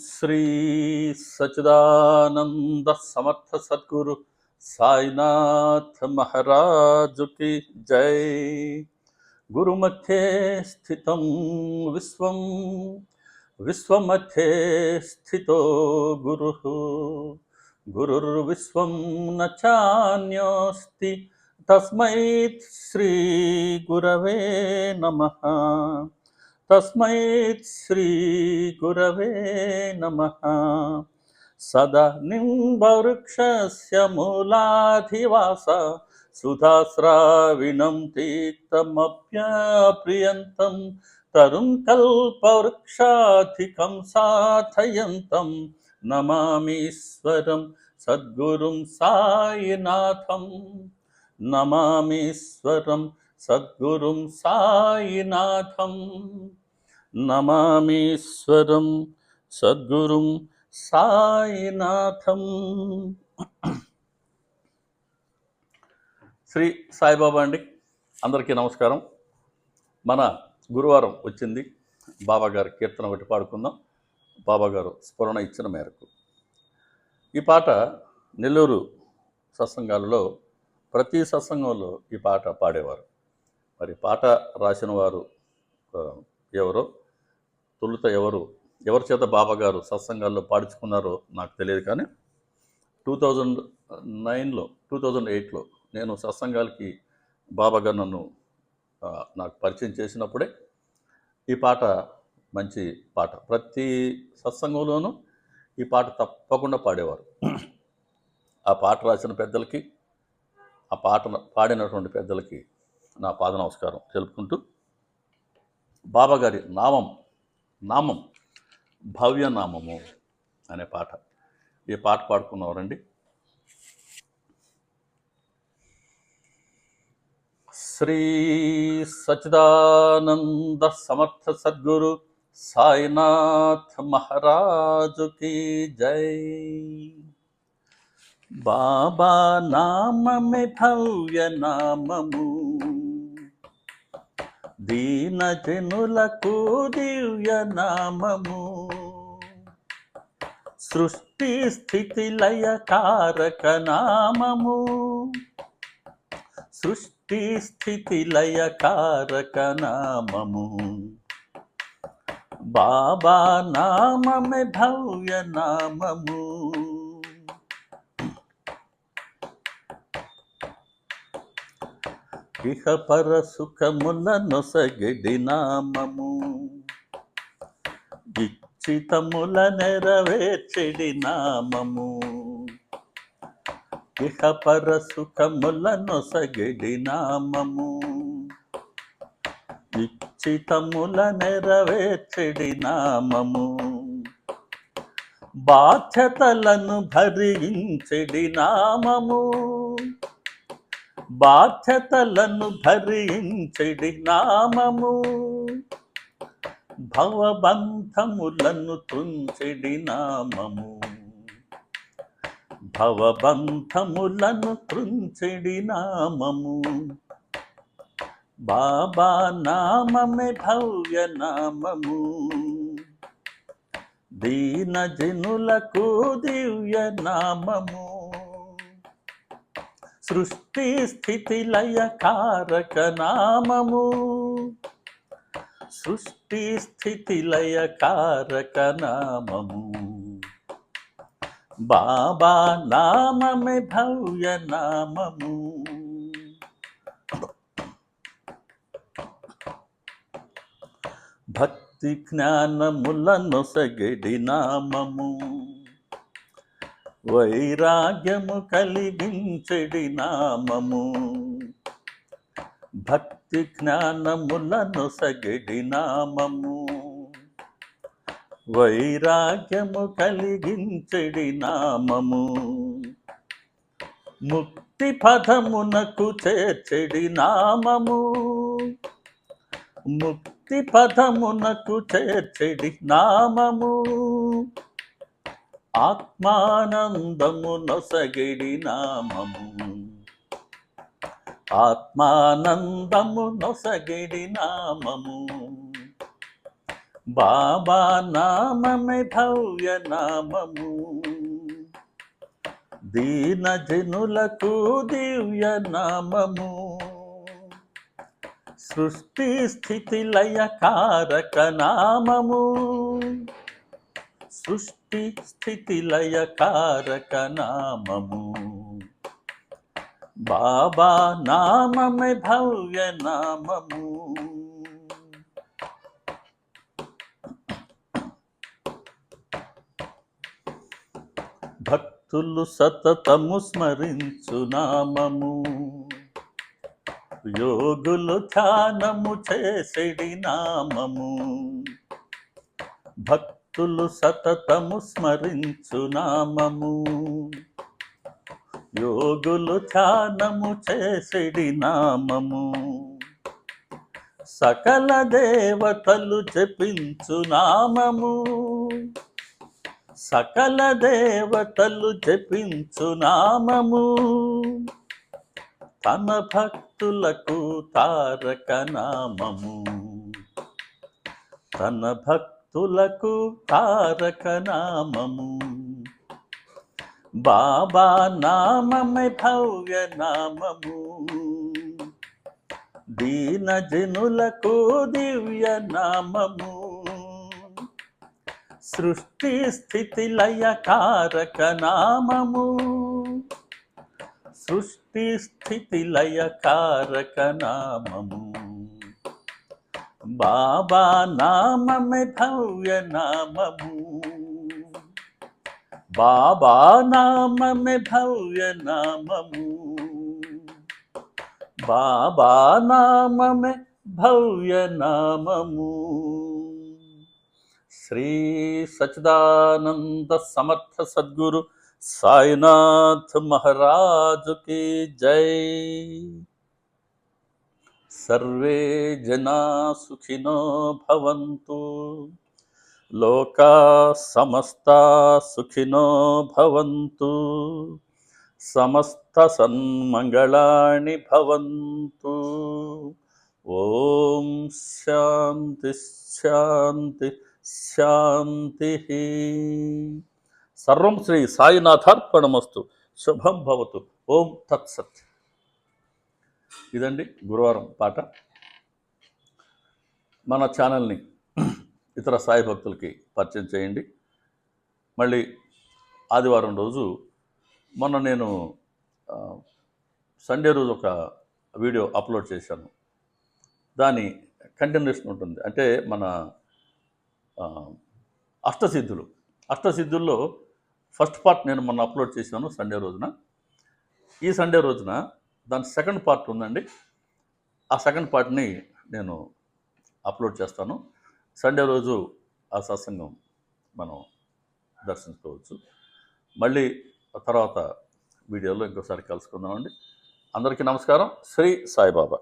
శ్రీ సచిదానంద సమర్థ సద్గురు సాయినాథ్ మహారాజుకి జై. గురుమధ్యే స్థితం విశ్వం, విశ్వమధ్యే స్థితో గురుః, గురుర్విశ్వం న చాన్యోస్తి తస్మై శ్రీ గురవే నమః. తస్మై శ్రీ గురవే నమః. సదా నింబవృక్షస్య మూలాధివాస సుధాస్రావిణం తీర్థమప్యప్రియంతం తరుం కల్పవృక్షాధికం సాధయంతం నమామీశ్వరం సద్గురుం సాయినాథం. నమామీశ్వరం సద్గురుం సాయినాథం. నమామీశ్వరం సద్గురుం సాయినాథం. శ్రీ సాయిబాబా అండి, అందరికీ నమస్కారం. మన గురువారం వచ్చింది, బాబాగారి కీర్తన ఒకటి పాడుకుందాం. బాబాగారు స్ఫురణ ఇచ్చిన మేరకు ఈ పాట నెల్లూరు సత్సంగాలలో ప్రతి సత్సంగంలో ఈ పాట పాడేవారు. మరి పాట రాసిన వారు ఎవరో, తొలుత ఎవరి చేత బాబాగారు సత్సంగాల్లో పాడించుకున్నారో నాకు తెలియదు. కానీ 2008లో నేను సత్సంగాలకి బాబాగారు నాకు పరిచయం చేసినప్పుడే ఈ పాట మంచి పాట. ప్రతి సత్సంగంలోనూ ఈ పాట తప్పకుండా పాడేవారు. ఆ పాట రాసిన పెద్దలకి, ఆ పాట పాడినటువంటి పెద్దలకి నా పాద నమస్కారం తెలుపుకుంటూ, బాబాగారి నామం భవ్య నామము అనే పాట, ఈ పాట పాడుకున్నవారండి. శ్రీ సచిదానంద సమర్థ సద్గురు సాయినాథ్ మహారాజుకి జై. బాబా నామమే భవ్య నామము, దీన జనులకు దివ్య నామము. సృష్టి స్థితి లయ కారక నామము, సృష్టి స్థితి లయ కారక నామము. బాబా నామమే భవ్య నామము. ఇహ పర సుఖముల నొసగెడి నామము, ఇచ్చితముల నెరవేర్చెడి నామము. ఇహ పర సుఖముల నొసగెడి నామము, ఇచ్చితముల నెరవేర్చెడి నామము. బాధ్యతలను భరించెడి నామము, బాధ్యతలను భరించెడి నామము. భవబంధములను తుంచెడి నామము, భవబంధములను తుంచెడి నామము. బాబా నామమే భవ్య నామము, దీన జనులకు దివ్య నామము. సృష్టి స్థితి లయ కారక నామము, సృష్టి స్థితి లయ కారక నామము. బాబా నామమే భవ్య నామము. భక్తి జ్ఞానముల నొసగెడి నామము, వైరాగ్యము కలిగించెడి నామము. భక్తి జ్ఞానముల నొసగెడి నామము, వైరాగ్యము కలిగించెడి నామము. ముక్తి పదమునకు చేర్చెడి నామము, ముక్తి పదమునకు చేర్చెడి నామము. ఆత్మానందము నొసగెడి నామము, ఆత్మానందము నొసగెడి నామము. బాబా నామమే భవ్య నామము, దీన జనులకు దివ్య నామము, సృష్టి స్థితి లయ కారక నామము, సృష్టి స్థితి లయ కారక నామము, బాబా నామమే భవ్య నామము. భక్తులు సతతము స్మరించు నామము, యోగులు ధ్యానము చేసేడి నామము, భక్తులు సతతము స్మరించు నామము, యోగులు ధ్యానము చేసేడి నామము, సకల దేవతలు జపించు నామము, సకల దేవతలు జపించు నామము, తన భక్తులకు తారక నామము, తన భక్తులకు తారక నామము, బాబా నామమే భవ్య నామము, దీన జనులకు దివ్య నామము, సృష్టి స్థితి లయ కారక నామము, సృష్టి స్థితి లయ కారక నామము, బాబా నామమే భవ్య నామము, బాబా నామమే భవ్య నామము, బాబా నామమే భవ్య నామము. శ్రీ సచ్చిదానంద సమర్థ సద్గురు సాయినాథ్ మహారాజు की जय। सर्वे जना सुखिनो भवन्तु, लोका समस्ता सुखिनो भवन्तु, समस्त सन्मंगलानि भवन्तु। ओम शांति शांति शांति। सर्वं శ్రీ సాయినాథార్పణమస్తు। శుభం భవతు। ఓం తత్సత్। ఇదండి గురువారం పాట. మన ఛానల్ని ఇతర సాయి భక్తులకి పరిచయం చేయండి. మళ్ళీ ఆదివారం రోజు మొన్న నేను సండే రోజు ఒక వీడియో అప్లోడ్ చేశాను. దాని కంటిన్యూషన్ ఉంటుంది. అంటే మన అష్టసిద్ధుల్లో ఫస్ట్ పార్ట్ నేను మొన్న అప్లోడ్ చేశాను సండే రోజున. ఈ సండే రోజున దాని సెకండ్ పార్ట్ ఉందండి. ఆ సెకండ్ పార్ట్ని నేను అప్లోడ్ చేస్తాను. సండే రోజు ఆ సత్సంగం మనం దర్శించుకోవచ్చు. మళ్ళీ తర్వాత వీడియోలో ఇంకోసారి కలుసుకుందామండి. అందరికీ నమస్కారం. శ్రీ సాయిబాబా.